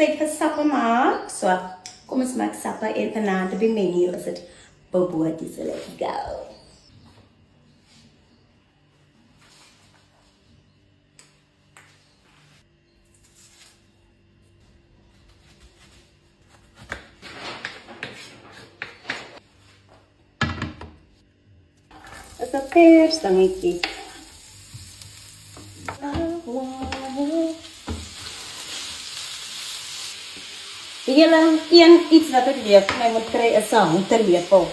tyd vir sappe maak. So, kom ons maak sappe en vanaand op die menu is dit bobotie, so let's go. Dis 'n persdangetjie. Iets wat ek leef vir my moet kry is 'n hoenderlepel.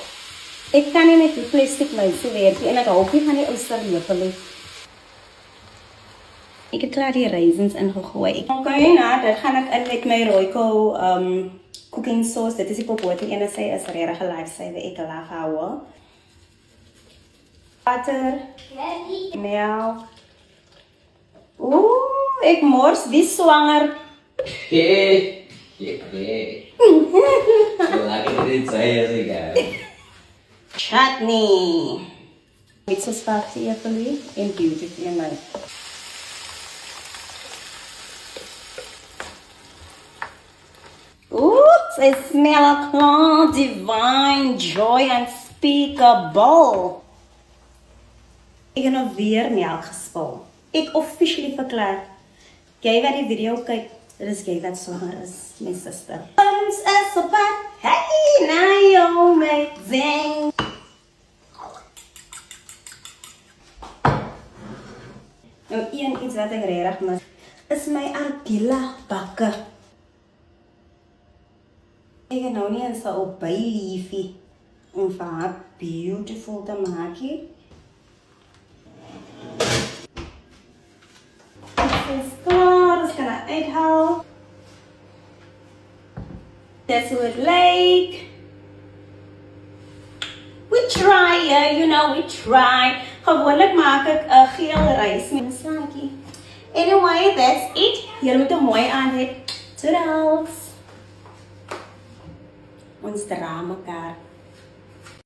Ek kan nie met die plastic muise werk nie en ek hou nie van die oesterlepel nie. Ek het klaar die raisins ingegooi. Okay, nou, dit gaan ek in met my Royco cooking sauce. Dit is die bobotie en sy is regtig lifesaver. Ek lag hou. Water, melk. Oeh, ek mors wie swanger. Hey, lagi dit saya sih kan. Chutney. Met so spicy eppie en beautiful in my. Oops, it smells like divine joy unspeakable. Ek het nou weer melk gespil. Ek officially verklaar. Jy wat die video kyk, dit is jy wat swanger is, my sister. Ons is op pad. Hey, Naomi, zing. Nou, iets wat ek regtig mis, is my Ardilla bakke. Ek het nou nie eens op by liefie om vir haar beautiful te maak hier. Is klaar, ons kan het uithaal. That's hoe het lyk. We try, we try. Gewoonlik maak ek 'n geel rys met 'n saakie. Anyway, that's it. Hier moet 'n mooi aan hê. Toodles. Ons dra mekaar.